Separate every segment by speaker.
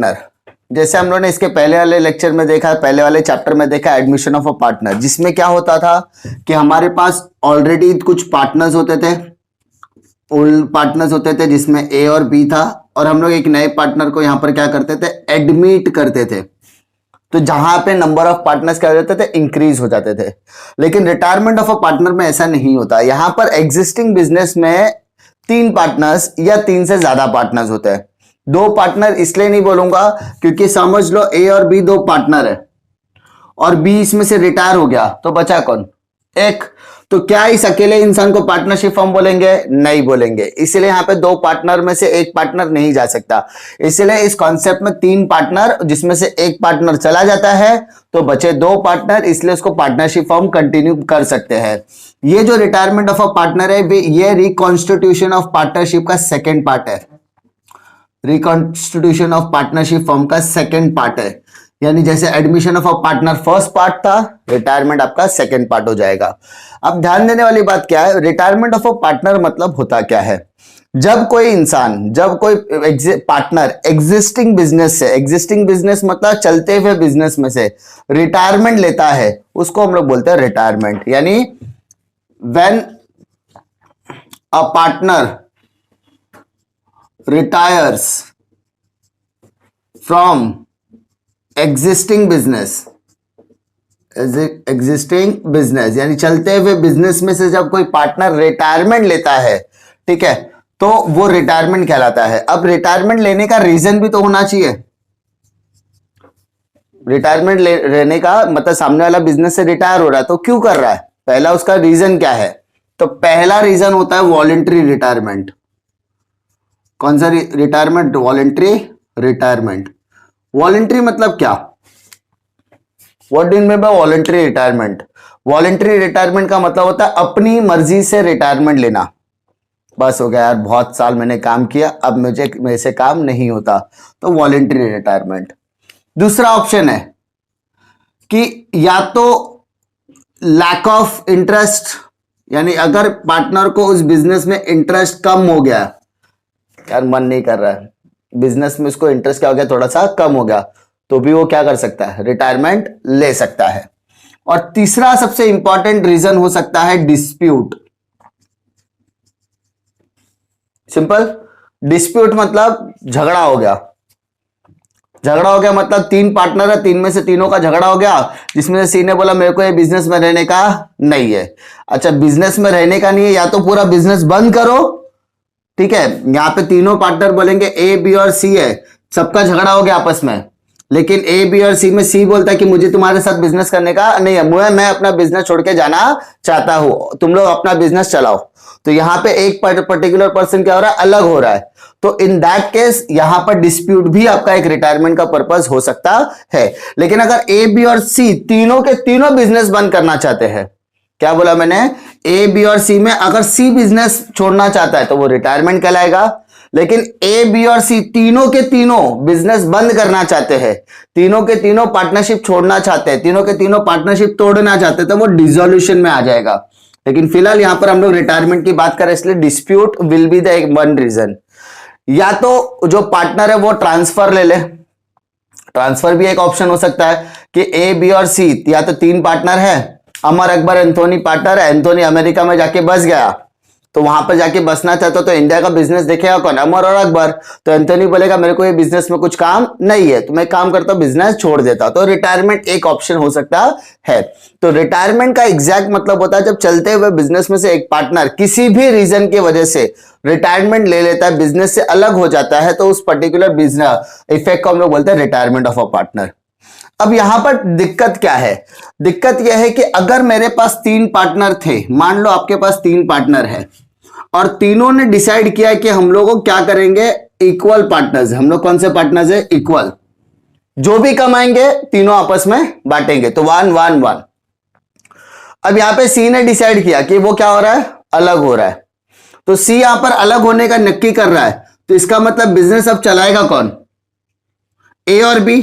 Speaker 1: Partner, जैसे हम लोगों ने इसके पहले वाले लेक्चर में देखा, पहले वाले चैप्टर में देखा एडमिशन ऑफ अ पार्टनर, जिसमें क्या होता था कि हमारे पास ऑलरेडी कुछ पार्टनर्स होते थे, ओल्ड पार्टनर्स होते थे जिसमें ए और बी था, और हम लोग एक नए पार्टनर को यहां पर क्या करते थे, एडमिट करते थे। तो जहां पे नंबर ऑफ पार्टनर्स क्या हो जाते थे, इंक्रीज हो जाते थे। लेकिन रिटायरमेंट ऑफ अ पार्टनर में ऐसा नहीं होता। यहां पर एग्जिस्टिंग बिजनेस में 3 पार्टनर्स या 3 से ज्यादा पार्टनर्स होते हैं। 2 पार्टनर इसलिए नहीं बोलूंगा क्योंकि समझ लो ए और बी 2 पार्टनर है और बी इसमें से रिटायर हो गया, तो बचा कौन, एक। तो क्या इस अकेले इंसान को पार्टनरशिप फॉर्म बोलेंगे, नहीं बोलेंगे। इसलिए यहां पे 2 पार्टनर में से एक पार्टनर नहीं जा सकता। इसलिए इस कॉन्सेप्ट में 3 पार्टनर जिसमें से एक पार्टनर चला जाता है तो बचे 2 पार्टनर, इसलिए उसको पार्टनरशिप फॉर्म कंटिन्यू कर सकते हैं। ये जो रिटायरमेंट ऑफ अ पार्टनर है ये रिकॉन्स्टिट्यूशन ऑफ पार्टनरशिप का सेकेंड पार्ट है। रिकॉन्स्टिट्यूशन ऑफ पार्टनरशिप फॉर्म का सेकेंड पार्ट है। यानी जैसे admission of a partner first part था, रिटायरमेंट आपका सेकेंड पार्ट हो जाएगा। अब ध्यान देने वाली बात क्या है, रिटायरमेंट ऑफ अ पार्टनर मतलब होता क्या है। जब कोई इंसान, जब कोई पार्टनर एग्जिस्टिंग बिजनेस से, एग्जिस्टिंग बिजनेस मतलब चलते हुए बिजनेस में से रिटायरमेंट लेता है, उसको हम लोग बोलते हैं रिटायरमेंट। यानी when a partner retires from existing business, existing business यानी चलते हुए बिजनेस में से जब कोई पार्टनर रिटायरमेंट लेता है, ठीक है, तो वो रिटायरमेंट कहलाता है। अब रिटायरमेंट लेने का रीजन भी तो होना चाहिए। रिटायरमेंट लेने का मतलब सामने वाला बिजनेस से रिटायर हो रहा है तो क्यों कर रहा है, पहला उसका रीजन क्या है। तो पहला रीजन होता है वॉलेंट्री रिटायरमेंट। कौन सा रिटायरमेंट, वॉलेंट्री रिटायरमेंट। वॉलेंट्री मतलब क्या, what do you mean by voluntary retirement. Voluntary retirement का मतलब होता है अपनी मर्जी से रिटायरमेंट लेना। बस हो गया यार, बहुत साल मैंने काम किया, अब मुझे मेरे से काम नहीं होता, तो वॉलेंट्री रिटायरमेंट। दूसरा ऑप्शन है कि या तो लैक ऑफ इंटरेस्ट, यानी अगर पार्टनर को उस बिजनेस में इंटरेस्ट कम हो गया, यार मन नहीं कर रहा है बिजनेस में, उसको इंटरेस्ट क्या हो गया, थोड़ा सा कम हो गया, तो भी वो क्या कर सकता है, रिटायरमेंट ले सकता है। और तीसरा सबसे इंपॉर्टेंट रीजन हो सकता है डिस्प्यूट। सिंपल, डिस्प्यूट मतलब झगड़ा हो गया। झगड़ा हो गया मतलब 3 पार्टनर है, 3 में से तीनों का झगड़ा हो गया, जिसमें से सी ने बोला मेरे को ये बिजनेस में रहने का नहीं है। अच्छा, बिजनेस में रहने का नहीं है, या तो पूरा बिजनेस बंद करो, ठीक है। यहां पे तीनों पार्टनर बोलेंगे ए बी और सी है, सबका झगड़ा हो गया आपस में, लेकिन ए बी और सी में सी बोलता है कि मुझे तुम्हारे साथ बिजनेस करने का नहीं है, मैं अपना बिजनेस छोड़ के जाना चाहता हूं, तुम लोग अपना बिजनेस चलाओ। तो यहां पे एक पर्टिकुलर पर्सन क्या हो रहा है, अलग हो रहा है। तो इन दैट केस यहां पर डिस्प्यूट भी आपका एक रिटायरमेंट का पर्पस हो सकता है। लेकिन अगर ए बी और सी तीनों के तीनों बिजनेस बंद करना चाहते हैं, क्या बोला मैंने, ए बी और सी में अगर सी बिजनेस छोड़ना चाहता है तो वो रिटायरमेंट कहलाएगा। लेकिन ए बी और सी तीनों के तीनों बिजनेस बंद करना चाहते हैं, तीनों के तीनों पार्टनरशिप छोड़ना चाहते हैं, तीनों के तीनों पार्टनरशिप तोड़ना चाहते हैं, तो वो डिसोल्यूशन में आ जाएगा। लेकिन फिलहाल यहां पर हम लोग रिटायरमेंट की बात करें, इसलिए dispute will be the one reason. या तो जो पार्टनर है वो ट्रांसफर ले ले, ट्रांसफर भी एक ऑप्शन हो सकता है कि ए बी और सी या तो 3 पार्टनर है, अमर अकबर एंथोनी पार्टनर है, एंथोनी अमेरिका में जाके बस गया, तो वहां पर जाके बसना चाहता तो इंडिया का बिजनेस देखेगा कौन, अमर और अकबर। तो एंथोनी बोलेगा मेरे को ये बिजनेस में कुछ काम नहीं है, तो मैं काम करता हूं, बिजनेस छोड़ देता। तो रिटायरमेंट एक ऑप्शन हो सकता है। तो रिटायरमेंट का एग्जैक्ट मतलब होता है जब चलते हुए बिजनेस में से एक पार्टनर किसी भी रीजन की वजह से रिटायरमेंट ले लेता है, बिजनेस से अलग हो जाता है, तो उस पर्टिकुलर बिजनेस इफेक्ट को हम लोग बोलते हैं रिटायरमेंट ऑफ अ पार्टनर। अब यहां पर दिक्कत क्या है, दिक्कत यह है कि अगर मेरे पास 3 पार्टनर थे, मान लो आपके पास 3 पार्टनर है और तीनों ने डिसाइड किया कि हम लोग क्या करेंगे, इक्वल पार्टनर्स। हम लोग कौन से पार्टनर्स है, इक्वल, जो भी कमाएंगे तीनों आपस में बांटेंगे, तो 1-1-1। अब यहां पे सी ने डिसाइड किया कि वो क्या हो रहा है, अलग हो रहा है, तो सी यहां पर अलग होने का नक्की कर रहा है, तो इसका मतलब बिजनेस अब चलाएगा कौन, ए और बी।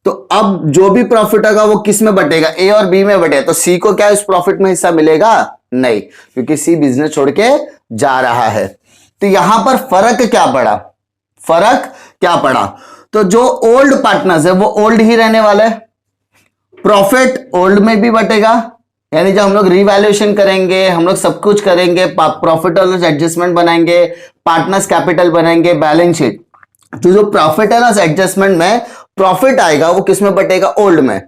Speaker 1: तो अब जो भी प्रॉफिट होगा वो किस में बटेगा, ए और बी में बटेगा। तो सी को क्या इस प्रॉफिट में हिस्सा मिलेगा, नहीं, क्योंकि सी बिजनेस छोड़ के जा रहा है। तो यहां पर फर्क क्या पड़ा, फर्क क्या पड़ा, तो जो ओल्ड पार्टनर्स है वो ओल्ड ही रहने वाला है, प्रॉफिट ओल्ड में भी बटेगा, यानी जब हम लोग रिवैल्यूएशन करेंगे, हम लोग सब कुछ करेंगे, प्रॉफिट और लॉस एडजस्टमेंट बनाएंगे, पार्टनर्स कैपिटल बनाएंगे, बैलेंस शीट, तो जो प्रॉफिट है ना उस एडजस्टमेंट में प्रॉफिट आएगा वो किस में बटेगा, ओल्ड में।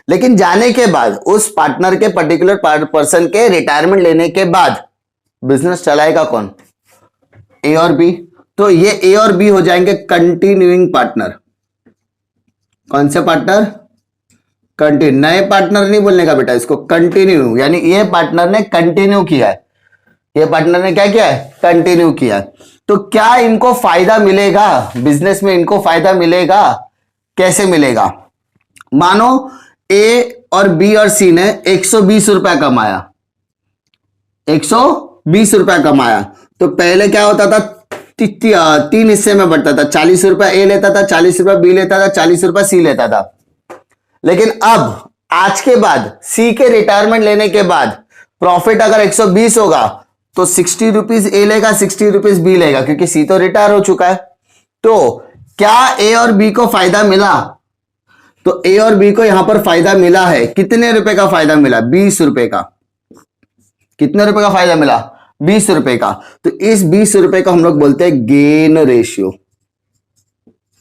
Speaker 1: लेकिन जाने के बाद उस पार्टनर के पर्टिकुलर पर्सन के रिटायरमेंट लेने के बाद बिजनेस चलाएगा कौन, ए और बी। तो ये ए और बी हो जाएंगे कंटिन्यूइंग पार्टनर। कौन से पार्टनर, कंटिन्यू, नए पार्टनर नहीं बोलने का बेटा इसको, कंटिन्यू, यानी ये पार्टनर ने कंटिन्यू किया है, ये पार्टनर ने क्या किया है, कंटिन्यू किया है। तो क्या इनको फायदा मिलेगा बिजनेस में, इनको फायदा मिलेगा, कैसे मिलेगा। मानो ए और बी और सी ने 120 रुपया कमाया, 120 रुपया कमाया, तो पहले क्या होता था, तीन हिस्से में बढ़ता था, 40 रुपया ए लेता था, 40 रुपया बी लेता था, 40 रुपया सी लेता था। लेकिन अब आज के बाद सी के रिटायरमेंट लेने के बाद प्रॉफिट अगर 120 होगा तो 60 रुपीज ए लेगा, 60 रुपीज बी लेगा, क्योंकि सी तो रिटायर हो चुका है। तो क्या ए और बी को फायदा मिला, तो ए और बी को यहां पर फायदा मिला है, कितने रुपए का फायदा मिला, 20 रुपए का। कितने रुपए का फायदा मिला, 20 रुपए का। तो इस 20 रुपए को हम लोग बोलते हैं गेन रेशियो।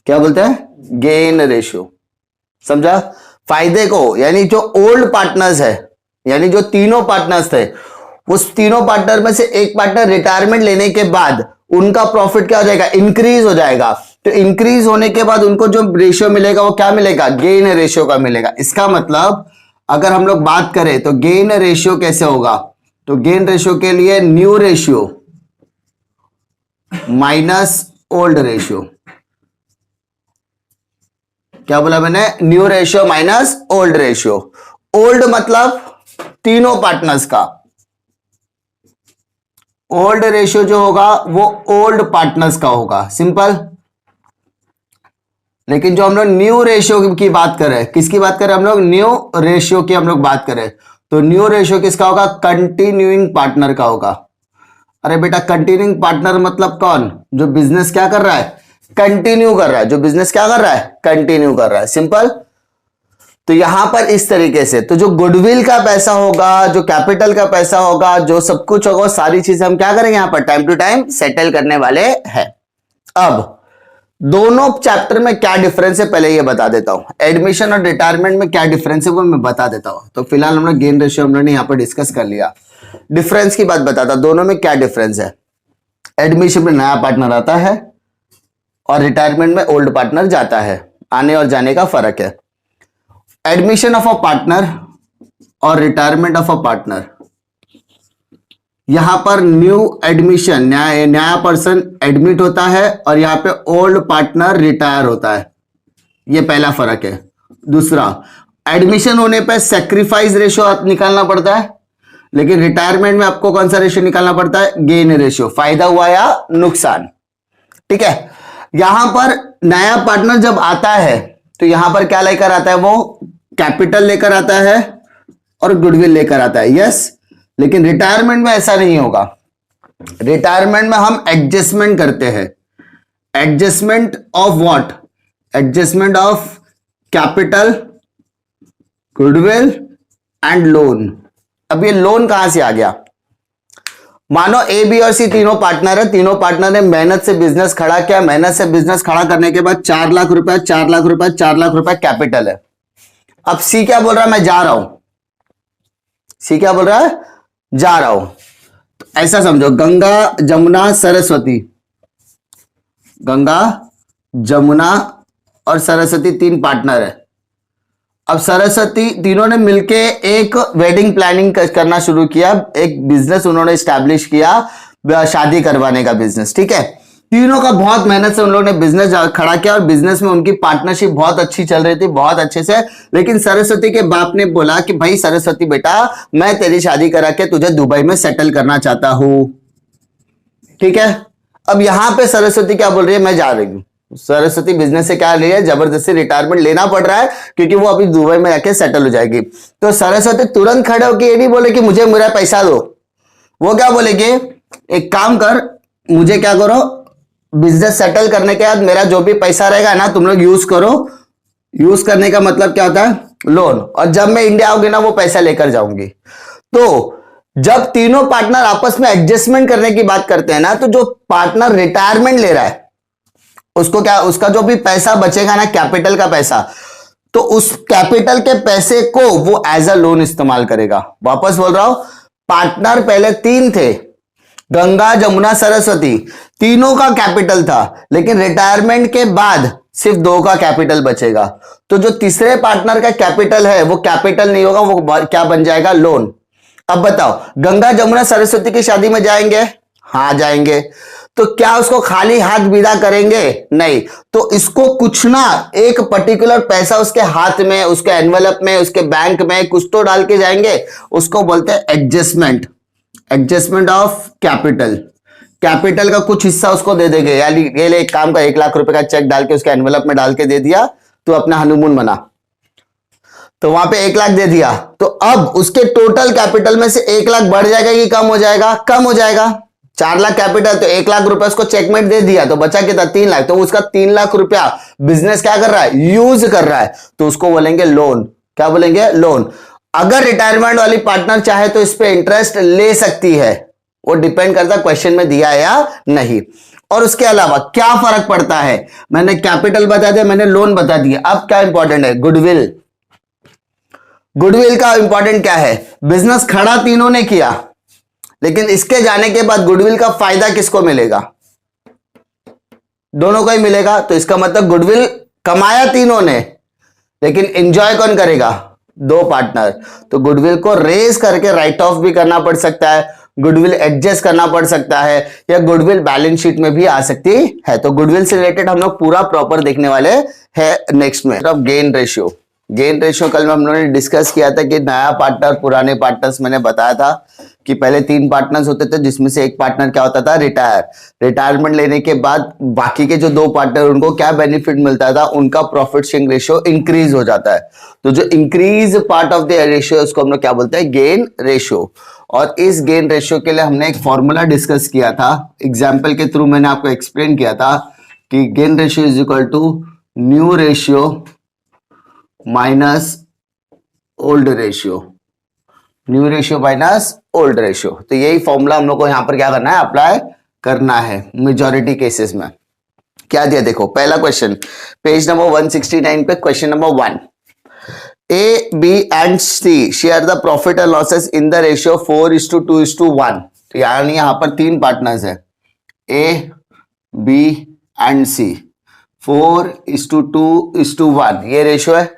Speaker 1: क्या बोलते हैं, गेन रेशियो। समझा, फायदे को, यानी जो ओल्ड पार्टनर्स है, यानी जो तीनों पार्टनर्स थे, उस तीनों पार्टनर में से एक पार्टनर रिटायरमेंट लेने के बाद उनका प्रॉफिट क्या हो जाएगा, इंक्रीज हो जाएगा। तो इंक्रीज होने के बाद उनको जो रेशियो मिलेगा वो क्या मिलेगा, गेन रेशियो का मिलेगा। इसका मतलब अगर हम लोग बात करें तो गेन रेशियो कैसे होगा, तो गेन रेशियो के लिए new ratio minus old ratio. क्या बोला मैंने, new ratio minus old ratio. Old मतलब तीनों पार्टनर्स का, ओल्ड रेशियो जो होगा वो ओल्ड पार्टनर्स का होगा, सिंपल। लेकिन जो हम लोग न्यू रेशियो की बात करें, किसकी बात करें हम लोग, न्यू रेशियो की हम लोग बात करें, तो न्यू रेशियो किसका होगा, कंटिन्यूइंग पार्टनर का होगा। अरे बेटा कंटिन्यूइंग पार्टनर मतलब कौन, जो बिजनेस क्या कर रहा है, कंटिन्यू कर रहा है, जो बिजनेस क्या कर रहा है, कंटिन्यू कर रहा है, सिंपल। तो यहां पर इस तरीके से, तो जो गुडविल का पैसा होगा, जो कैपिटल का पैसा होगा, जो सब कुछ होगा, सारी चीजें हम क्या करेंगे यहां पर टाइम टू टाइम सेटल करने वाले हैं। अब दोनों चैप्टर में क्या डिफरेंस है पहले ये बता देता हूं, एडमिशन और रिटायरमेंट में क्या डिफरेंस है वो मैं बता देता हूं। तो फिलहाल हमने गेन रेशियो हमने यहां पर डिस्कस कर लिया, डिफरेंस की बात बताता, दोनों में क्या डिफरेंस है। एडमिशन में नया पार्टनर आता है और रिटायरमेंट में ओल्ड पार्टनर जाता है, आने और जाने का फर्क है। एडमिशन ऑफ अ पार्टनर और रिटायरमेंट ऑफ अ पार्टनर, यहां पर न्यू एडमिशन, नया पर्सन एडमिट होता है और यहां पे ओल्ड पार्टनर रिटायर होता है, ये पहला फर्क है। दूसरा, एडमिशन होने पे सैक्रिफाइस रेशियो निकालना पड़ता है, लेकिन रिटायरमेंट में आपको कौन सा रेशियो निकालना पड़ता है, गेन रेशियो, फायदा हुआ या नुकसान। ठीक है, यहां पर नया पार्टनर जब आता है तो यहां पर क्या लेकर आता है, वो कैपिटल लेकर आता है और गुडविल लेकर आता है, यस। लेकिन रिटायरमेंट में ऐसा नहीं होगा, रिटायरमेंट में हम एडजस्टमेंट करते हैं। Adjustment of what, adjustment of capital, goodwill and loan. अब ये लोन कहां से आ गया, मानो ए बी और सी तीनों पार्टनर है, तीनों पार्टनर ने मेहनत से बिजनेस खड़ा किया, मेहनत से बिजनेस खड़ा करने के बाद 4 लाख रुपया 4 लाख रुपया 4 लाख रुपया कैपिटल है। अब सी क्या बोल रहा है, मैं जा रहा हूं, सी क्या बोल रहा है, जा रहा हूं। तो ऐसा समझो, गंगा जमुना सरस्वती, गंगा जमुना और सरस्वती 3 पार्टनर है। अब सरस्वती तीनों ने मिलके एक वेडिंग प्लानिंग करना शुरू किया, एक बिजनेस उन्होंने स्टैब्लिश किया, शादी करवाने का बिजनेस। ठीक है, तीनों का बहुत मेहनत से उन लोगों ने बिजनेस खड़ा किया और बिजनेस में उनकी पार्टनरशिप बहुत अच्छी चल रही थी, बहुत अच्छे से। लेकिन सरस्वती के बाप ने बोला कि भाई सरस्वती बेटा, मैं तेरी शादी करा के तुझे दुबई में सेटल करना चाहता हूं। ठीक है, अब यहां पे सरस्वती क्या बोल रही है, मैं जा रही हूं। सरस्वती बिजनेस से क्या ले है, जबरदस्ती रिटायरमेंट लेना पड़ रहा है क्योंकि वो अभी दुबई में जाके सेटल हो जाएगी। तो सरस्वती तुरंत खड़े होकर ये नहीं बोले कि मुझे मेरा पैसा दो, वो क्या बोलेगी, एक काम कर, मुझे क्या करो, बिजनेस सेटल करने के बाद मेरा जो भी पैसा रहेगा ना तुम लोग यूज करो। यूज करने का मतलब क्या होता है? लोन। और जब मैं इंडिया आऊंगी ना वो पैसा लेकर जाऊंगी। तो जब तीनों पार्टनर आपस में एडजस्टमेंट करने की बात करते हैं ना, तो जो पार्टनर रिटायरमेंट ले रहा है उसको क्या, उसका जो भी पैसा बचेगा ना, कैपिटल का पैसा, तो उस कैपिटल के पैसे को वो एज अ लोन इस्तेमाल करेगा। वापस बोल रहा हूं, पार्टनर पहले 3 थे, गंगा जमुना सरस्वती, तीनों का कैपिटल था, लेकिन रिटायरमेंट के बाद सिर्फ 2 का कैपिटल बचेगा। तो जो तीसरे पार्टनर का कैपिटल है वो कैपिटल नहीं होगा, वो क्या बन जाएगा? लोन। अब बताओ, गंगा जमुना सरस्वती की शादी में जाएंगे? हाँ जाएंगे। तो क्या उसको खाली हाथ विदा करेंगे? नहीं। तो इसको कुछ ना, एक पर्टिकुलर पैसा उसके हाथ में, उसके एनवेलप में, उसके बैंक में कुछ तो डाल के जाएंगे। उसको बोलते हैं adjustment, adjustment of capital. Capital का कुछ हिस्सा उसको दे देंगे, यानी ये ले एक काम का 1 लाख रुपए का चेक डाल के उसके एनवेलप में डाल के दे दिया, तो अपना हनीमून मना। तो वहां पे 1 लाख दे दिया, तो अब उसके टोटल कैपिटल में से 1 लाख बढ़ जाएगा कि कम हो जाएगा? कम हो जाएगा। 4 लाख कैपिटल, तो 1 लाख रुपए उसको चेकमेट दे दिया, तो बचा कितना? 3 लाख। तो उसका 3 लाख रुपया बिजनेस क्या कर रहा है? यूज कर रहा है, तो उसको बोलेंगे लोन। क्या बोलेंगे? लोन। अगर रिटायरमेंट वाली पार्टनर चाहे तो इस पे इंटरेस्ट ले सकती है, वो डिपेंड करता है क्वेश्चन में दिया है या नहीं। और उसके अलावा क्या फर्क पड़ता है? मैंने कैपिटल बता दिया, मैंने लोन बता दिया। अब क्या इंपॉर्टेंट है? गुडविल। गुडविल का इंपॉर्टेंट क्या है? बिजनेस खड़ा तीनों ने किया, लेकिन इसके जाने के बाद गुडविल का फायदा किसको मिलेगा? दोनों को ही मिलेगा। तो इसका मतलब गुडविल कमाया तीनों ने, लेकिन एंजॉय कौन करेगा? 2 पार्टनर। तो गुडविल को रेज करके राइट ऑफ भी करना पड़ सकता है, गुडविल एडजस्ट करना पड़ सकता है, या गुडविल बैलेंस शीट में भी आ सकती है। तो गुडविल से रिलेटेड हम लोग पूरा प्रॉपर देखने वाले हैं नेक्स्ट में। अब गेन रेशियो। गेन रेशियो कल में हम लोगों ने डिस्कस किया था कि नया पार्टनर, पुराने पार्टनर्स, मैंने बताया था कि पहले 3 पार्टनर्स होते थे, जिसमें से एक पार्टनर क्या होता था? रिटायरमेंट लेने के बाद बाकी के जो 2 पार्टनर, उनको क्या बेनिफिट मिलता था? उनका प्रॉफिट शेयरिंग रेशियो इंक्रीज हो जाता है। तो जो increase part of the ratio, उसको हम लोग क्या बोलते हैं? Gain ratio. और इस गेन रेशियो के लिए हमने एक फॉर्मूला डिस्कस किया था, एग्जाम्पल के थ्रू मैंने आपको एक्सप्लेन किया था कि gain ratio is equal to new ratio minus old ratio, new ratio minus old ratio. तो यही फॉर्मूला हम लोग को यहां पर क्या करना है? अप्लाई करना है मेजॉरिटी केसेस में। क्या दिया देखो, पहला क्वेश्चन पेज नंबर 169 पे, question number 1, A, B and C share the profit and losses in the ratio 4:2:1। तो यानी यहां पर 3 पार्टनर्स है, A, B and C, 4:2:1 ये रेशियो है।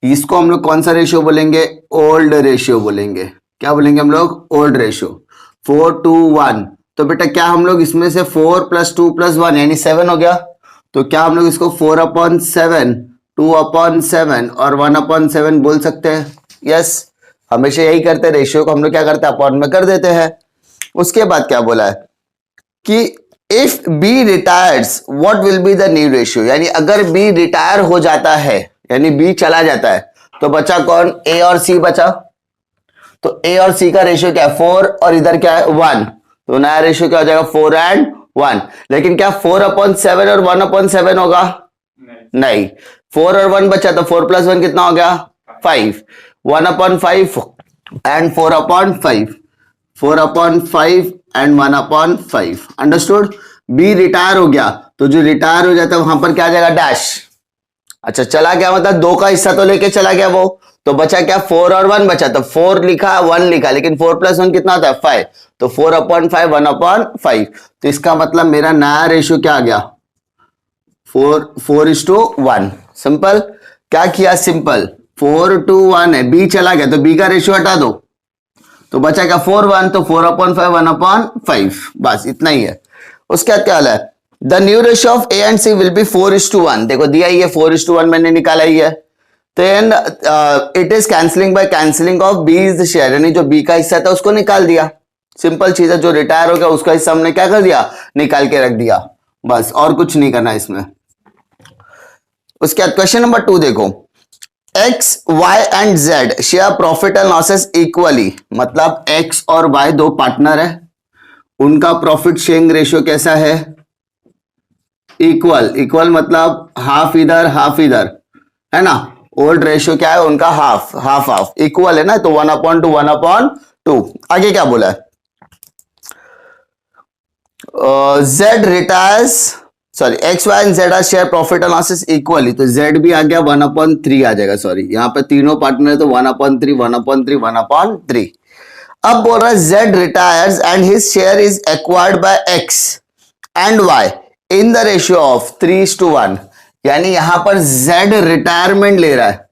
Speaker 1: इसको हम लोग कौन सा रेशियो बोलेंगे? ओल्ड रेशियो बोलेंगे। क्या बोलेंगे हम लोग? Old ratio. 4:1। तो बेटा क्या हम लोग इसमें से 4 + 2 + 1 यानी 7 हो गया। तो क्या हम लोग इसको 4/7, 2/7 और 1/7 बोल सकते हैं? यस, हमेशा यही करते हैं, रेशियो को हम लोग क्या करते हैं? अपॉन में कर देते हैं। उसके बाद क्या बोला है कि if B retires what will be the new ratio, यानी अगर बी रिटायर हो जाता है, यानी बी चला जाता है, तो बचा कौन? ए और सी बचा। तो ए और सी का रेशियो क्या है? 4 और इधर क्या है? 1। तो नया रेशियो क्या हो जाएगा? 4 and 1। लेकिन क्या 4/7 और 1/7 होगा? नहीं। 4 और 1 बचा, तो 4 + 1 कितना हो गया? 5। 1/5 and 4/5, 4/5 and 1/5। Understood? B retire हो गया, तो जो रिटायर हो जाता है वहां पर क्या आ जाएगा? डैश। अच्छा, चला गया मतलब 2 का हिस्सा तो लेके चला गया वो, तो बचा क्या? 4 और 1 बचा, तो 4 लिखा 1 लिखा, लेकिन 4 + 1 कितना होता है? 5। तो 4/5 1/5। तो इसका मतलब मेरा नया रेशियो क्या आ गया? 4:1। सिंपल। क्या किया? सिंपल 4:1 है, बी चला गया तो बी का रेशियो हटा दो, तो बचा क्या? 4/1, तो 4/5 1/5, बस इतना ही है। उसके बाद क्या है? The new ratio of A and C will be 4:1। देखो दिया ही है 4:1 मैंने निकाला ही है। Then it is cancelling by cancelling of B is share, यानी जो बी का हिस्सा था उसको निकाल दिया। सिंपल चीज है, जो रिटायर हो गया उसका हिस्सा हमने क्या कर दिया? निकाल के रख दिया, बस और कुछ नहीं करना इसमें। उसके बाद क्वेश्चन नंबर 2 देखो, X, Y and Z share profit and losses equally, मतलब एक्स और वाई 2 पार्टनर है, उनका प्रॉफिट शेयरिंग रेशियो कैसा है? इक्वल, इक्वल मतलब हाफ इधर हाफ इधर, है ना। ओल्ड रेशियो क्या है उनका, हाफ हाफ हाफ, इक्वल है ना, तो 1/2 1/2। आगे क्या बोला है, Z retires, sorry X Y and Z are share profit and losses equally, तो जेड भी आ गया 1/3 आ जाएगा, सॉरी यहाँ पे तीनों पार्टनर है तो 1/3 1/3 1/3। अब बोल रहा है Z retires and his share is acquired by X and Y in the ratio of 3:1, यानी यहां पर जेड रिटायरमेंट ले रहा है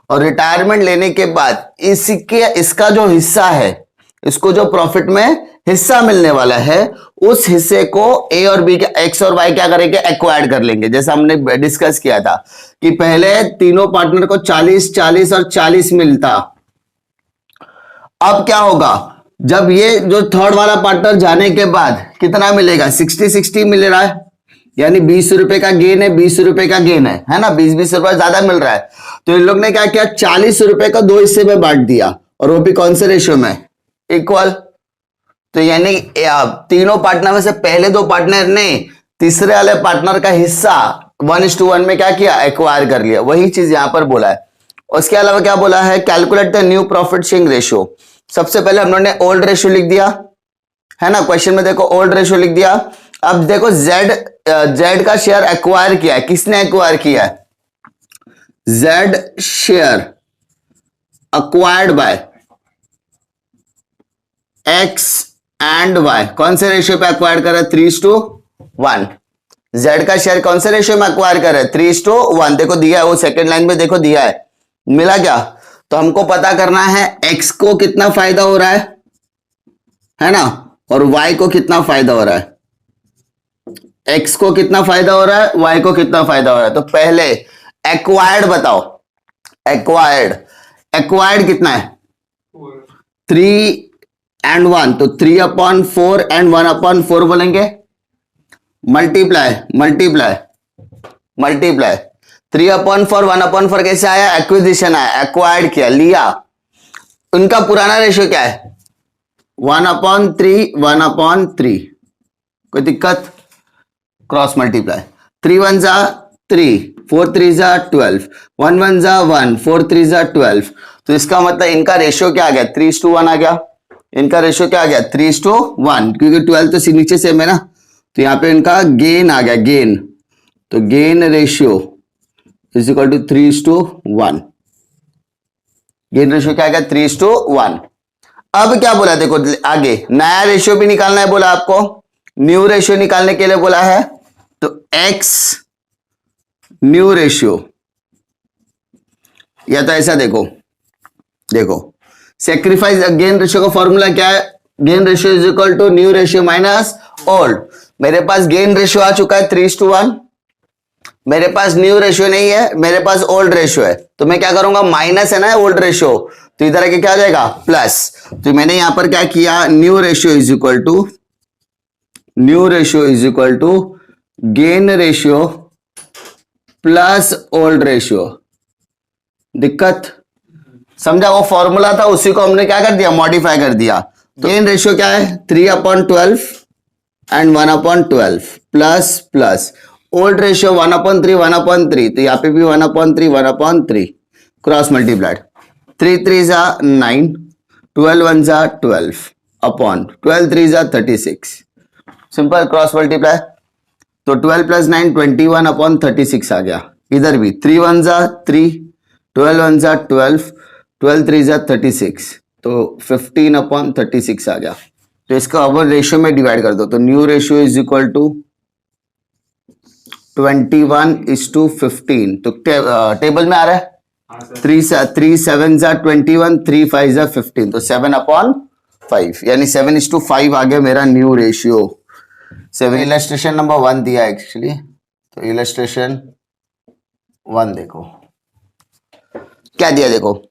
Speaker 1: और रिटायरमेंट लेने के बाद इसका जो हिस्सा है, इसको जो प्रॉफिट में हिस्सा मिलने वाला है, उस हिस्से को ए और बी के एक्स और वाई क्या करेंगे, एक्वायर्ड कर लेंगे। जैसा हमने डिस्कस किया था कि पहले तीनों पार्टनर को 40 40 और 40 मिलता। अब क्या होगा, जब ये जो थर्ड वाला पार्टनर जाने के बाद कितना मिलेगा, 60 60 मिल रहा है, यानी 20 रुपए का गेन है, 20 रुपए का गेन है ना, 20 रुपए ज्यादा मिल रहा है। तो इन लोग ने क्या किया, 40 रुपए का 2 हिस्से में बांट दिया, और वो भी कौन से रेशियो में, इक्वल। तो यानी तीनों पार्टनर में से पहले दो पार्टनर ने तीसरे वाले पार्टनर का हिस्सा 1:1 में क्या किया, एक्वायर कर लिया। वही चीज यहां पर बोला है। उसके अलावा क्या बोला है, calculate the new profit sharing ratio. सबसे पहले हम लोगों ने ओल्ड रेशियो लिख दिया है ना, क्वेश्चन में देखो ओल्ड रेशियो लिख दिया। अब देखो जेड का शेयर एक्वायर किया है, किसने एक्वायर किया है, Z share acquired by X and Y, कौन से रेशियो पे एक्वायर कर रहा है, 3:1। जेड का शेयर कौन से रेशियो में एक्वायर कर रहा है, 3:1। देखो दिया है, वो सेकंड लाइन में देखो दिया है, मिला क्या। तो हमको पता करना है एक्स को कितना फायदा हो रहा है ना, और वाई को कितना फायदा हो रहा है, एक्स को कितना फायदा हो रहा है, वाई को कितना फायदा हो रहा है। तो पहले एक्वायर्ड बताओ, एक्वायर्ड कितना है, 3 and 1, तो 3/4 and 1/4 बोलेंगे, मल्टीप्लाई 3/4 1/4 कैसे आया, एक्विजिशन आया, एक्वायर्ड किया, लिया। उनका पुराना रेशियो क्या है, 1/3 1/3, कोई दिक्कत, क्रॉस मल्टीप्लाई, 3 1 जा 3, 4 3 जा 12, 1 1 जा 1, 4 3 जा 12। तो इसका मतलब इनका रेशियो क्या आ गया, 3:1 आ गया। इनका रेशियो क्या आ गया, 3:1, क्योंकि 12 तो नीचे से है ना, तो यहाँ पे इनका गेन आ गया, गेन। तो gain ratio is equal to 3:1, gain ratio क्या आ गया, 3:1। अब क्या बोला, देखो आगे नया रेशियो भी निकालना है बोला आपको, न्यू रेशियो निकालने के लिए बोला है। तो एक्स न्यू रेशियो, या तो ऐसा देखो सेक्रीफाइस गेन रेशियो का फॉर्मूला क्या है, gain ratio is equal to new ratio minus old. मेरे पास गेन रेशियो आ चुका है 3:1, मेरे पास न्यू रेशियो नहीं है, मेरे पास ओल्ड रेशियो है। तो मैं क्या करूंगा, माइनस है ना ओल्ड रेशियो, तो इधर आके क्या आ जाएगा, प्लस। तो मैंने यहां पर क्या किया, new ratio is equal to gain ratio plus old ratio. दिक्कत समझा, वो फॉर्मूला था उसी को हमने क्या कर दिया, मॉडिफाई कर दिया। तो गेन रेशियो क्या है, 3/12 एंड 1/12 प्लस ओल्ड रेशियो 1/3 1/3, तो यहाँ पे भी 1/3 1/3, क्रॉस मल्टीप्लाइड, 3 3 जा 9, 12 1 जा 12 अपॉन 12 3 जा 36, सिंपल क्रॉस मल्टीप्लाई। तो 12 + 9 21/36 आ गया। इधर भी 3 1 जा 3, 12 1 जा 12, 12 3 जा 36, तो 15/36 आ गया। तो इसका अब रेशियो में डिवाइड कर दो, तो new ratio is equal to 21:15। तो टेबल में आ रहा है, 3 7 जा 21, 3 5 जा 15, तो 7/5, यानी 7:5 आ गया मेरा न्यू रेशियो। 7 इलस्ट्रेशन नंबर 1 दिया एक्चुअली, तो इलस्ट्रेशन 1 देखो क्या दिया, देखो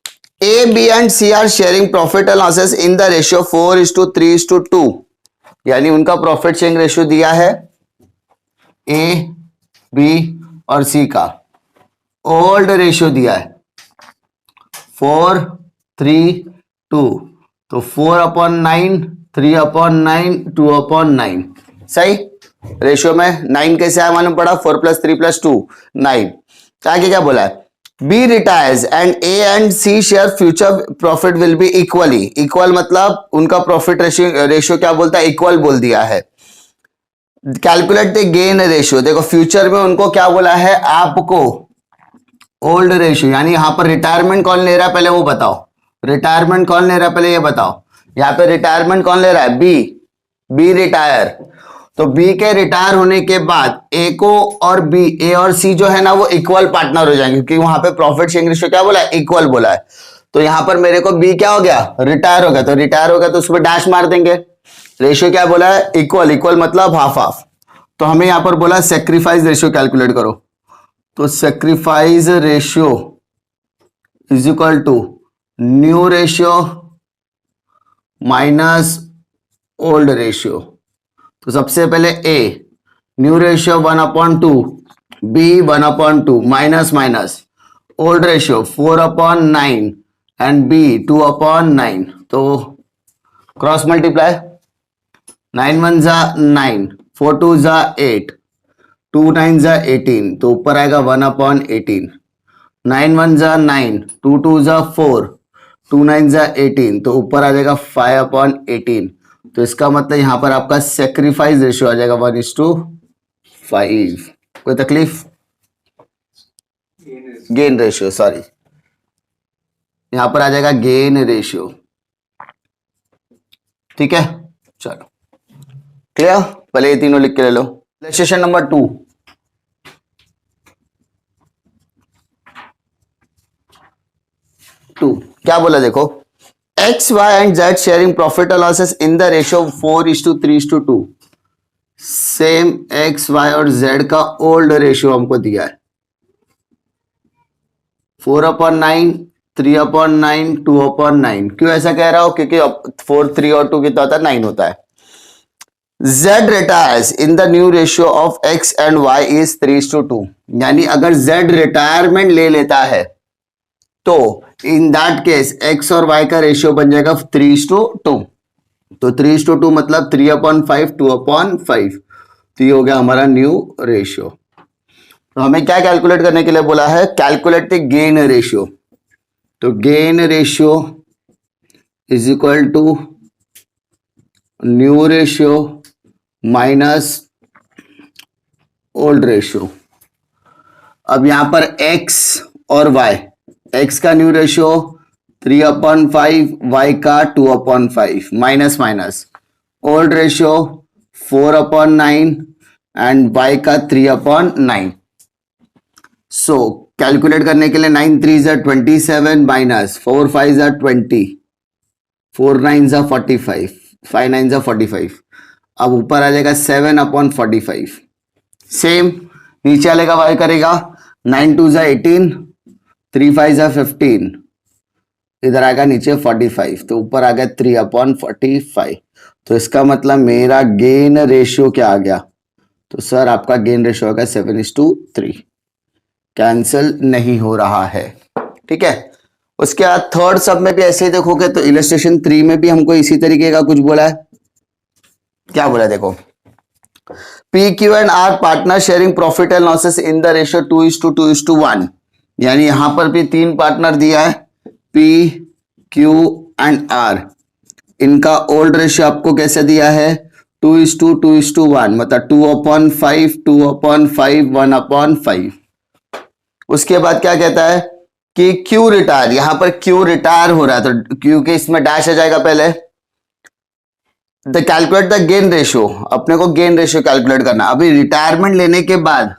Speaker 1: A B and C are sharing profit and losses in the ratio 4:3:2, यानी उनका प्रॉफिट शेयरिंग रेशियो दिया है ए बी और सी का। ओल्ड रेशियो दिया है 4:3:2, तो 4/9 3/9 2/9, सही। रेशियो में 9 कैसे आया मालूम पड़ा, 4 + 3 + 2 9। आगे क्या बोला है, B retires and A and C share future profit will be equally. Equal मतलब उनका प्रॉफिट रेशियो क्या बोलता है, इक्वल बोल दिया है। कैलकुलेट द गेन रेशियो, देखो फ्यूचर में उनको क्या बोला है आपको, ओल्ड रेशियो, यानी यहां पर रिटायरमेंट कौन ले रहा है पहले वो बताओ, रिटायरमेंट कौन ले रहा है पहले ये बताओ। यहां पे रिटायरमेंट कौन ले रहा है, बी रिटायर। तो बी के रिटायर होने के बाद ए को और बी, ए और सी जो है ना वो इक्वल पार्टनर हो जाएंगे, क्योंकि वहां पे प्रॉफिट शेयरिंग रेशियो क्या बोला है, इक्वल बोला है। तो यहां पर मेरे को बी क्या हो गया, रिटायर हो गया, तो रिटायर हो गया तो उसमें डैश मार देंगे। रेशियो क्या बोला है, इक्वल, इक्वल मतलब हाफ हाफ। तो हमें यहां पर बोला सेक्रीफाइस रेशियो कैलकुलेट करो, तो sacrifice ratio is equal to new ratio minus old ratio. तो सबसे पहले A, new ratio 1/2, B 1/2 minus minus old ratio 4/9 and B 2/9। तो क्रॉस मल्टीप्लाई, 9 1 जा 9, 4 2 जा 8, 2 9 जा 18, तो ऊपर आएगा 1/18। 9 1 जा 9, 2 2 जा 4, 2 9 जा 18, तो ऊपर आ जाएगा 5/18। तो इसका मतलब यहां पर आपका सेक्रीफाइस रेशियो आ जाएगा 1:5। कोई तकलीफ, गेन रेशियो सॉरी, यहां पर आ जाएगा गेन रेशियो। ठीक है चलो क्लियर, पहले ये तीनों लिख के ले लो। इलस्ट्रेशन नंबर 2, क्या बोला देखो, X Y and Z sharing profit और losses in the ratio 4:3:2। Same X Y और जेड का ओल्ड रेशियो हमको दिया है 4/9, 3/9, 2/9। क्यों ऐसा कह रहा हो, क्योंकि 4 3 और 2 कितना होता है, 9 होता है। Z retires in the new ratio of X and Y is 3:2, यानी अगर Z रिटायरमेंट ले लेता है तो इन दैट केस X और Y का रेशियो बन जाएगा 3:2। तो 3:2 मतलब 3/5, 2/5। तो ये हो गया हमारा न्यू रेशियो। तो हमें क्या कैलकुलेट करने के लिए बोला है, कैलकुलेट द गेन रेशियो। तो gain ratio is equal to new ratio minus old ratio. अब यहां पर x और y, x का न्यू रेशियो 3/5, y का 2/5, minus minus old ratio 4/9 and y का 3/9। सो कैलकुलेट करने के लिए 9 3 जा 27 माइनस 4 5 जा 20, 4 9 जा 45, 5 9 जा 45। अब ऊपर आ जाएगा 7/45। सेम नीचे आएगा y करेगा 9 2 जा 18, 3 5 जा 15, इधर आएगा नीचे 45, तो ऊपर आ गया 3/45। तो इसका मतलब मेरा गेन रेशियो क्या आ गया, तो सर आपका गेन रेशियो होगा 7:3, कैंसिल नहीं हो रहा है। ठीक है, उसके बाद थर्ड सब में भी ऐसे ही देखोगे तो इलस्ट्रेशन 3 में भी हमको इसी तरीके का कुछ बोला है। क्या बोला देखो, P Q and R partner sharing profit and losses in the ratio 2:2:1, यानी यहां पर भी 3 पार्टनर दिया है पी क्यू एंड आर। इनका ओल्ड रेशियो आपको कैसे दिया है, 2:2:1, मतलब 2/5, 2/5, 1/5। उसके बाद क्या कहता है कि क्यू रिटायर, यहां पर क्यू रिटायर हो रहा है तो क्यू के इसमें डैश आ जाएगा पहले। The calculate the gain ratio, अपने को गेन रेशियो कैलकुलेट करना। अभी रिटायरमेंट लेने के बाद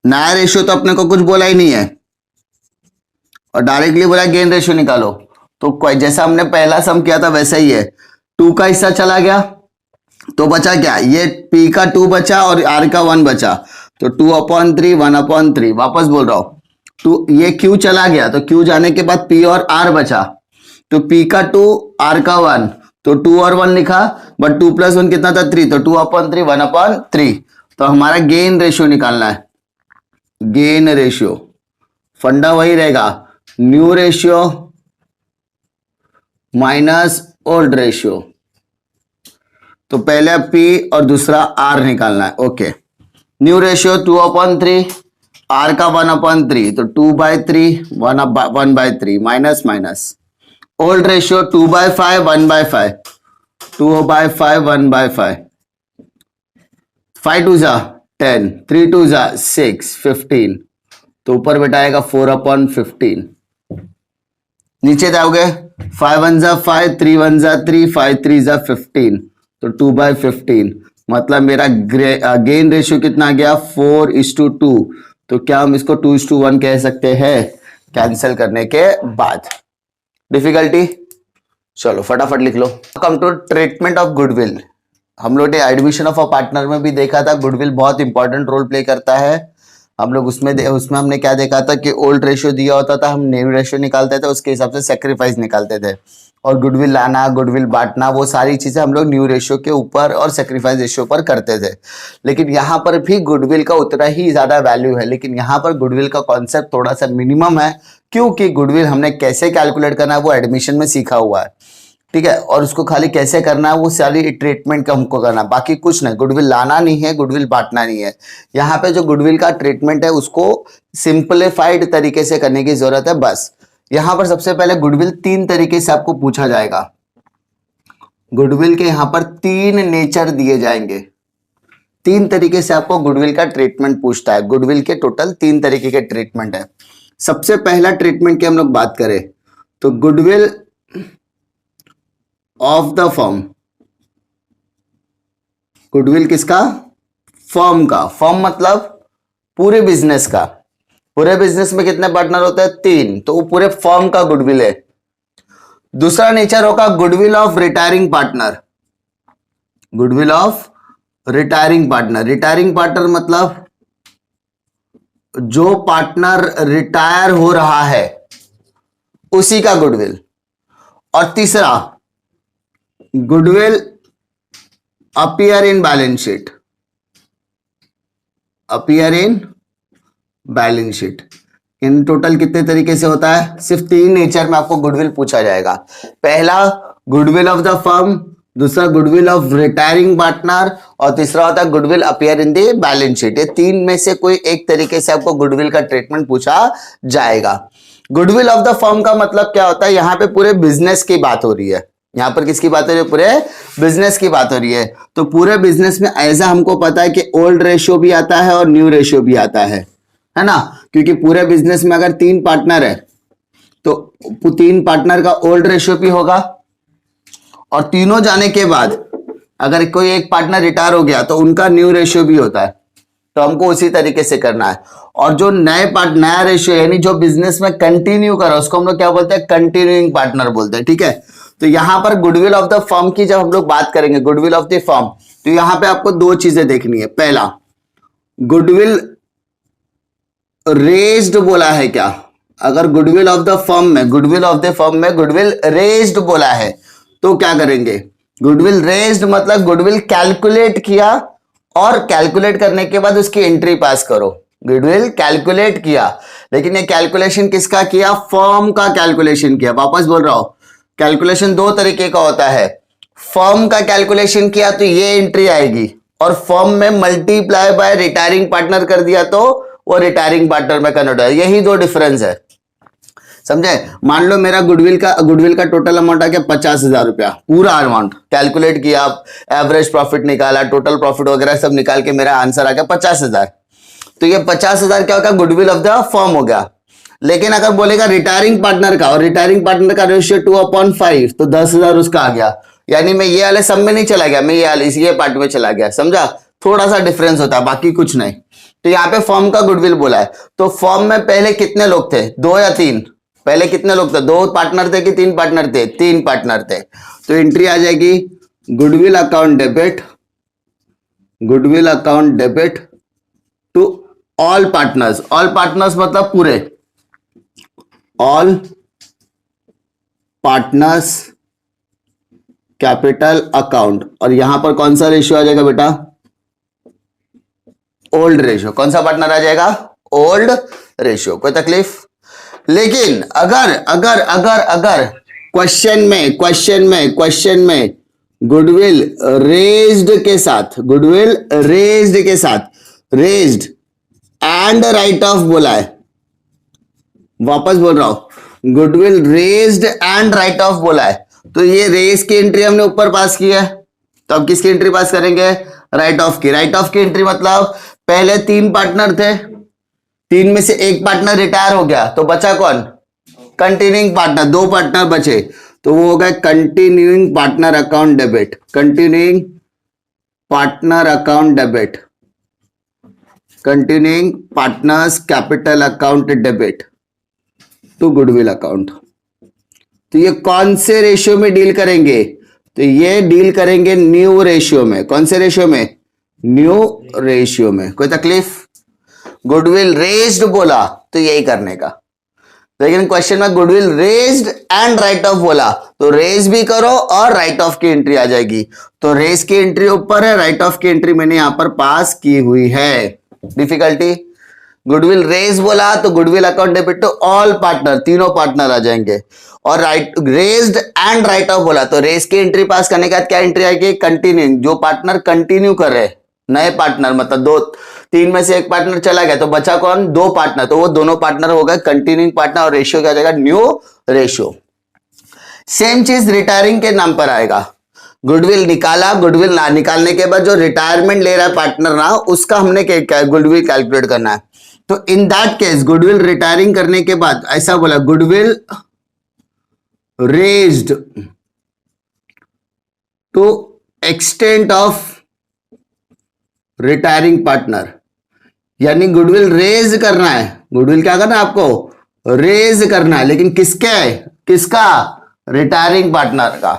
Speaker 1: नया रेशियो तो अपने को कुछ बोला ही नहीं है और डायरेक्टली बोला गेन रेशियो निकालो। तो जैसा हमने पहला सम किया था वैसा ही है, 2 का हिस्सा चला गया तो बचा क्या, ये P का 2 बचा और R का 1 बचा, तो 2/3, 1/3। वापस बोल रहा हूं, तो ये Q चला गया तो Q जाने के बाद P और R बचा, तो P का 2, R का 1, तो 2 और 1 लिखा, बट 2 + 1 कितना था 3, तो 2/3, 1/3। तो हमारा गेन रेशियो निकालना है। गेन रेशियो फंडा वही रहेगा, new ratio minus old ratio. तो पहले P और दूसरा R निकालना है। ओके, न्यू रेशियो 2/3, R का 1/3, तो 2/3, 1/3 माइनस माइनस। ओल्ड रेशियो 2/5, 1/5, 2/5, 1/5, 5 2 जा 10, 3 2 जा 6, 15, तो ऊपर बेटा आएगा 4/15। नीचे जाओगे 5 1 जा 5, 3 1 जा 3, 5 3 जा 15, तो 2/15। मतलब मेरा गेन रेशियो कितना आ गया 4:2। तो क्या हम इसको 2:1 कह सकते हैं कैंसिल करने के बाद? डिफिकल्टी? चलो फटाफट लिख लो। Come to treatment of goodwill. हम लोग ने एडमिशन ऑफ अ पार्टनर में भी देखा था गुडविल बहुत इंपॉर्टेंट रोल प्ले करता है। हम लोग उसमें हमने क्या देखा था कि ओल्ड रेशियो दिया होता था, हम न्यू रेशियो निकालते थे, उसके हिसाब से सेक्रीफाइस निकालते थे। और गुडविल लाना, गुडविल बांटना, वो सारी चीजें हम लोग न्यू रेशियो के ऊपर और सेक्रीफाइस रेशियो पर करते थे। लेकिन यहाँ पर भी गुडविल का उतना ही ज्यादा वैल्यू है, लेकिन यहाँ पर गुडविल का कॉन्सेप्ट थोड़ा सा मिनिमम है, क्योंकि गुडविल हमने कैसे कैलकुलेट करना है वो एडमिशन में सीखा हुआ है। ठीक है, और उसको खाली कैसे करना है वो सारी ट्रीटमेंट का हमको करना, बाकी कुछ नहीं। गुडविल लाना नहीं है, गुडविल बांटना नहीं है। यहाँ पे जो गुडविल का ट्रीटमेंट है उसको सिंपलीफाइड तरीके से करने की जरूरत है बस। यहाँ पर सबसे पहले गुडविल 3 तरीके से आपको पूछा जाएगा। गुडविल के यहाँ पर 3 नेचर दिए जाएंगे। 3 तरीके से आपको गुडविल का ट्रीटमेंट पूछता है। गुडविल के टोटल 3 तरीके के ट्रीटमेंट है। सबसे पहला ट्रीटमेंट की हम लोग बात करें तो goodwill of the firm. Goodwill किसका? फर्म का। फर्म मतलब पूरे बिजनेस का। पूरे बिजनेस में कितने पार्टनर होते हैं? 3, तो वो पूरे फर्म का गुडविल है। दूसरा नेचर होगा goodwill of retiring partner. Goodwill of retiring partner. Retiring partner मतलब जो पार्टनर रिटायर हो रहा है उसी का गुडविल। और तीसरा goodwill appear in balance sheet. Appear in balance sheet. In total कितने तरीके से होता है? सिर्फ 3 नेचर में आपको गुडविल पूछा जाएगा। पहला गुडविल ऑफ द फर्म, दूसरा गुडविल ऑफ रिटायरिंग पार्टनर, और तीसरा होता है goodwill appear in the balance sheet. ये 3 में से कोई एक तरीके से आपको गुडविल का ट्रीटमेंट पूछा जाएगा। गुडविल ऑफ द फर्म का मतलब क्या होता है? यहां पे पूरे बिजनेस की बात हो रही है। यहां पर किसकी बात हो रही है? पूरे बिजनेस की बात हो रही है। तो पूरे बिजनेस में ऐसा हमको पता है कि ओल्ड रेशियो भी आता है और न्यू रेशियो भी आता है ना? क्योंकि पूरे बिजनेस में अगर 3 पार्टनर है तो 3 पार्टनर का ओल्ड रेशियो भी होगा, और तीनों जाने के बाद अगर कोई एक पार्टनर रिटायर हो गया तो उनका न्यू रेशियो भी होता है। तो हमको उसी तरीके से करना है। और जो नया रेशियो यानी जो बिजनेस में कंटिन्यू करा उसको हम लोग क्या बोलते हैं? कंटिन्यूइंग पार्टनर बोलते हैं। ठीक है, तो यहां पर गुडविल ऑफ द फर्म की जब हम लोग बात करेंगे, गुडविल ऑफ द फर्म, तो यहां पे आपको 2 चीजें देखनी है। पहला, गुडविल रेज्ड बोला है क्या? अगर गुडविल ऑफ द फर्म में गुडविल रेज्ड बोला है तो क्या करेंगे? गुडविल रेज्ड मतलब गुडविल कैलकुलेट किया, और कैलकुलेट करने के बाद उसकी एंट्री पास करो। गुडविल कैलकुलेट किया, लेकिन ये कैलकुलेशन किसका किया? फर्म का कैलकुलेशन किया। वापस बोल रहा हूं, कैलकुलेशन 2 तरीके का होता है। फर्म का कैलकुलेशन किया तो ये एंट्री आएगी, और फर्म में मल्टीप्लाई बाय रिटायरिंग पार्टनर कर दिया तो वो रिटायरिंग पार्टनर में कन्वर्ट है। यही 2 डिफरेंस है, समझे? मान लो मेरा गुडविल का टोटल अमाउंट आ गया 50,000 रुपया, पूरा अमाउंट कैलकुलेट किया, एवरेज प्रॉफिट निकाला, टोटल प्रॉफिट वगैरह सब निकाल के मेरा आंसर आ गया 50,000। तो ये 50,000 क्या होगा? गुडविल ऑफ द फर्म हो गया। लेकिन अगर बोलेगा रिटायरिंग पार्टनर का, और रिटायरिंग पार्टनर का रेशियो 2/5, तो 10,000 उसका आ गया। यानी मैं ये वाले सब में नहीं चला गया, मैं ये पार्ट में चला गया। समझा? थोड़ा सा डिफरेंस होता है, बाकी कुछ नहीं। तो यहाँ पे फर्म का गुडविल बोला है। तो फर्म में पहले कितने लोग थे? 2 या 3? पहले कितने लोग थे? 2 पार्टनर थे कि 3 पार्टनर थे? 3 पार्टनर थे। तो एंट्री आ जाएगी goodwill account debit, goodwill account debit to all partners. All partners मतलब पूरे, ऑल पार्टनर्स कैपिटल अकाउंट। और यहां पर कौन सा रेशियो आ जाएगा बेटा? Old ratio. कौन सा पार्टनर आ जाएगा? Old ratio. कोई तकलीफ? लेकिन अगर अगर अगर अगर क्वेश्चन में गुडविल रेज्ड के साथ, गुडविल रेज्ड के साथ, रेज्ड एंड राइट ऑफ बोला है, वापस बोल रहा हूं, goodwill raised and write off बोला है, तो ये रेज की एंट्री हमने ऊपर पास की है, तो अब किसकी एंट्री पास करेंगे, राइट ऑफ की। राइट ऑफ की एंट्री मतलब पहले 3 पार्टनर थे, 3 में से एक पार्टनर रिटायर हो गया, तो बचा कौन, कंटिन्यूइंग पार्टनर, 2 पार्टनर बचे, तो वो हो गए continuing partner account debit, continuing partner account debit, continuing partners capital account debit to goodwill account. तो ये कौन से रेशियो में डील करेंगे, तो ये डील करेंगे न्यू रेशियो में। कौन से रेशियो में, न्यू रेशियो में। कोई तकलीफ, गुडविल रेज्ड बोला तो यही करने का, लेकिन क्वेश्चन में goodwill raised and write off बोला, तो रेज भी करो और राइट ऑफ की एंट्री आ जाएगी। तो रेज की एंट्री ऊपर है, राइट ऑफ की एंट्री मैंने यहां पर पास की हुई है। डिफिकल्टी, गुडविल रेज बोला तो goodwill account debit to all partner, तीनों पार्टनर आ जाएंगे, और write raised and write off बोला तो रेज की एंट्री पास करने के बाद क्या एंट्री आएगी, कंटिन्यूइंग, जो पार्टनर कंटिन्यू कर रहे, नए पार्टनर, मतलब 3 में से एक पार्टनर चला गया तो बचा कौन, 2 पार्टनर, तो वो दोनों पार्टनर हो गए कंटिन्यूइंग पार्टनर, और रेशियो क्या जाएगा, न्यू रेशियो। सेम चीज रिटायरिंग के नाम पर आएगा, गुडविल निकाला, गुडविल ना निकालने के बाद जो रिटायरमेंट ले रहा है पार्टनर ना, उसका हमने गुडविल कैलकुलेट करना है। तो in that case goodwill retiring करने के बाद ऐसा बोला, goodwill raised to extent of retiring partner, यानी गुडविल रेज करना है, गुडविल क्या करना है आपको, रेज करना है, लेकिन किसका, रिटायरिंग पार्टनर का।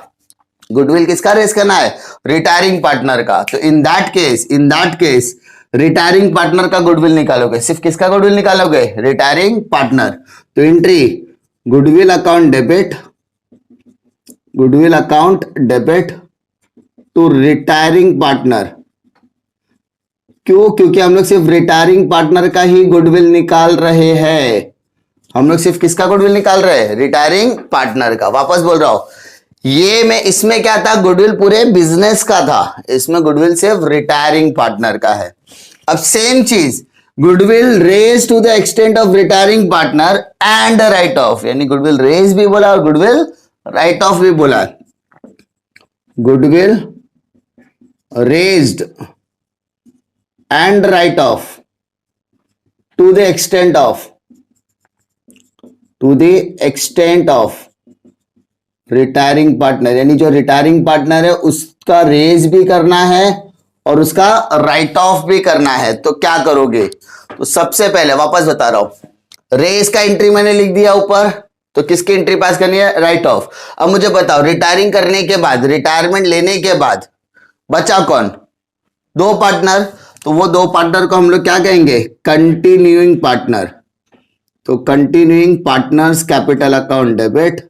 Speaker 1: गुडविल किसका रेज करना है, रिटायरिंग पार्टनर का। तो in that case retiring partner का गुडविल निकालोगे, सिर्फ किसका गुडविल निकालोगे, रिटायरिंग पार्टनर। तो entry goodwill account debit, goodwill account debit to retiring partner. क्यों, क्योंकि हम लोग सिर्फ रिटायरिंग पार्टनर का ही गुडविल निकाल रहे हैं, हम लोग सिर्फ किसका गुडविल निकाल रहे हैं, रिटायरिंग पार्टनर का। वापस बोल रहा हूं, ये में इसमें क्या था, गुडविल पूरे बिजनेस का था, इसमें गुडविल सिर्फ रिटायरिंग पार्टनर का है। अब सेम चीज, goodwill raise to the extent of retiring partner and write off, यानी गुडविल रेज भी बोला और गुडविल राइट ऑफ भी बोला। Goodwill raised and write off to the extent of retiring partner, यानी जो रिटायरिंग पार्टनर है उसका रेज भी करना है और उसका राइट ऑफ भी करना है। तो क्या करोगे, तो सबसे पहले वापस बता रहा हूं, रेज का एंट्री मैंने लिख दिया ऊपर, तो किसकी एंट्री पास करनी है, राइट ऑफ। अब मुझे बताओ, रिटायरिंग करने के बाद, रिटायरमेंट लेने के बाद बचा कौन, 2 पार्टनर, तो वो 2 पार्टनर को हम लोग क्या कहेंगे, कंटिन्यूइंग पार्टनर। तो continuing partners capital account debit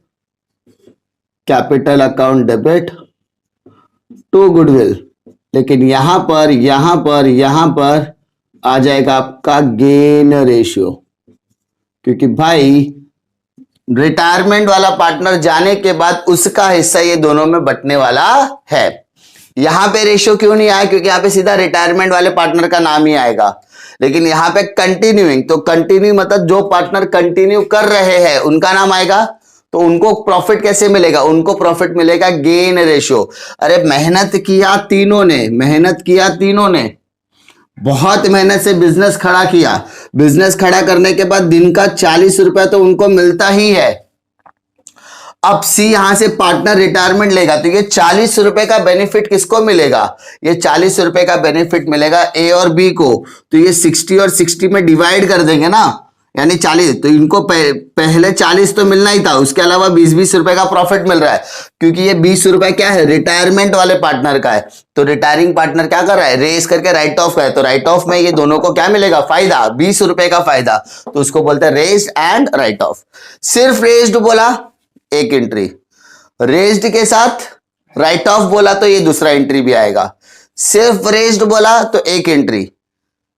Speaker 1: to goodwill. लेकिन यहां पर आ जाएगा आपका गेन रेशियो, क्योंकि भाई रिटायरमेंट वाला पार्टनर जाने के बाद उसका हिस्सा ये दोनों में बंटने वाला है। यहां पे रेशियो क्यों नहीं आया, क्योंकि यहां पे सीधा रिटायरमेंट वाले पार्टनर का नाम ही आएगा, लेकिन यहां पे कंटिन्यूइंग, तो कंटिन्यू मतलब जो पार्टनर कंटिन्यू कर रहे हैं उनका नाम आएगा, तो उनको प्रॉफिट कैसे मिलेगा, उनको प्रॉफिट मिलेगा गेन रेशियो। अरे मेहनत किया तीनों ने, बहुत मेहनत से बिजनेस खड़ा किया, बिजनेस खड़ा करने के बाद दिन का 40 रुपया तो उनको मिलता ही है। अब सी यहां से पार्टनर रिटायरमेंट लेगा, तो ये 40 रुपए का बेनिफिट किसको मिलेगा, ये 40 रुपए का बेनिफिट मिलेगा ए और बी को। तो ये 60 और 60 में डिवाइड कर देंगे ना, यानी 40, तो इनको पहले 40 तो मिलना ही था, उसके अलावा 20-20 रुपए का प्रॉफिट मिल रहा है, क्योंकि ये 20 रुपए क्या है, रिटायरमेंट वाले पार्टनर का है। तो रिटायरिंग पार्टनर क्या कर रहा है, रेस करके राइट ऑफ है, तो राइट ऑफ में ये दोनों को क्या मिलेगा, फायदा, 20 रुपए का फायदा, तो उसको बोलते हैं रेस्ड एंड राइट ऑफ। सिर्फ रेस्ड बोला एक एंट्री, रेस्ड के साथ राइट ऑफ बोला तो ये दूसरा एंट्री भी आएगा, सिर्फ रेस्ड बोला तो एक एंट्री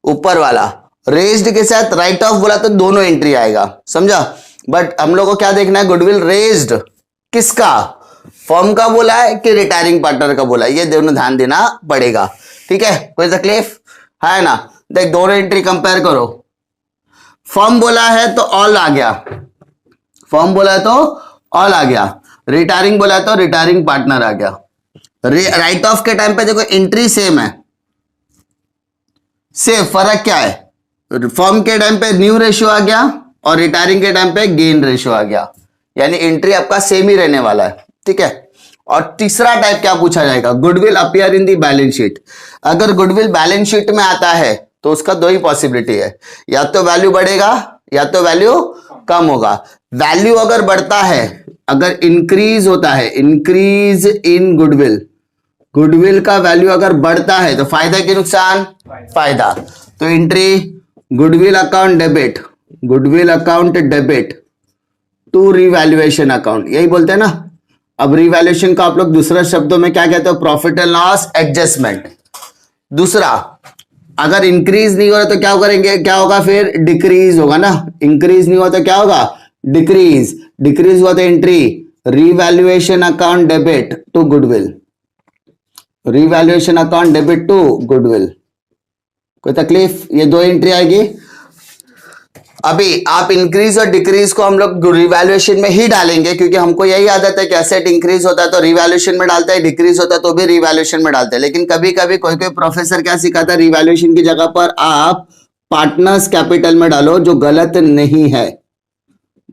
Speaker 1: ऊपर वाला, रेज्ड के साथ राइट ऑफ बोला तो दोनों एंट्री आएगा, समझा। बट हम लोग को क्या देखना है, गुडविल रेज्ड किसका, फर्म का बोला है कि रिटायरिंग पार्टनर का बोला है, ये दोनों ध्यान देना पड़ेगा। ठीक है, कोई तकलीफ है ना? देख दोनों एंट्री कंपेयर करो। फर्म बोला है तो ऑल आ गया, फर्म बोला है तो ऑल आ गया, रिटायरिंग बोला है तो रिटायरिंग पार्टनर आ गया। राइट ऑफ के टाइम पे देखो एंट्री सेम है, सेम फर्क क्या है? फर्म के टाइम पे न्यू रेशियो आ गया और रिटायरिंग के टाइम पे गेन रेशियो आ गया, यानी एंट्री आपका सेम ही रहने वाला है। ठीक है, और तीसरा टाइप क्या पूछा जाएगा? Goodwill appear in the balance sheet. अगर गुडविल बैलेंस शीट में आता है तो उसका दो ही पॉसिबिलिटी है, या तो वैल्यू बढ़ेगा या तो वैल्यू कम होगा। वैल्यू अगर बढ़ता है, अगर इंक्रीज होता है, इंक्रीज इन गुडविल, गुडविल का वैल्यू अगर बढ़ता है तो फायदा कि नुकसान? फायदा। तो entry goodwill account debit, goodwill account debit to revaluation account, यही बोलते हैं ना। अब रिवैल्यूएशन का आप लोग दूसरा शब्दों में क्या कहते हो? Profit and loss adjustment. दूसरा, अगर इंक्रीज नहीं हो रहा तो क्या करेंगे? क्या होगा फिर? डिक्रीज होगा ना। इंक्रीज नहीं हुआ तो क्या होगा? डिक्रीज। डिक्रीज हुआ तो entry revaluation account debit to goodwill, revaluation account debit to goodwill. कोई तकलीफ? ये दो एंट्री आएगी। अभी आप इंक्रीज और डिक्रीज को हम लोग रिवैल्यूएशन में ही डालेंगे, क्योंकि हमको यही आदत है कि एसेट इंक्रीज होता है तो रिवैल्यूएशन में डालता है, डिक्रीज होता है तो भी रिवैल्यूएशन में डालते हैं। लेकिन कभी कभी कोई कोई प्रोफेसर क्या सिखाता है, रिवैल्यूएशन की जगह पर आप पार्टनर्स कैपिटल में डालो, जो गलत नहीं है,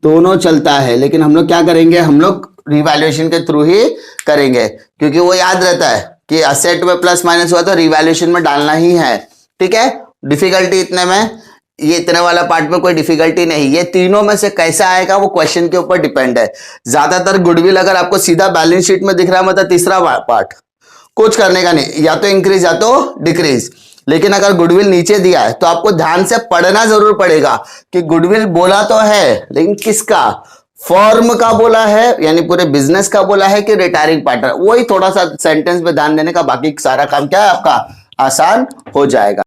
Speaker 1: दोनों चलता है। लेकिन हम लोग क्या करेंगे? हम लोग रिवैल्यूएशन के थ्रू ही करेंगे, क्योंकि वो याद रहता है कि असेट में प्लस माइनस हुआ तो रिवैल्यूएशन में डालना ही है। ठीक है, डिफिकल्टी इतने में, ये इतने वाला पार्ट में कोई डिफिकल्टी नहीं। ये तीनों में से कैसा आएगा वो क्वेश्चन के ऊपर डिपेंड है। ज्यादातर गुडविल अगर आपको सीधा बैलेंस शीट में दिख रहा है, मतलब तीसरा पार्ट, कुछ करने का नहीं, या तो इंक्रीज या तो डिक्रीज। लेकिन अगर गुडविल नीचे दिया है तो आपको ध्यान से पढ़ना जरूर पड़ेगा कि गुडविल बोला तो है, लेकिन किसका? फर्म का बोला है, यानी पूरे बिजनेस का बोला है, कि रिटायरिंग पार्टनर। वही थोड़ा सा सेंटेंस पे ध्यान देने का, बाकी सारा काम क्या है आपका आसान हो जाएगा।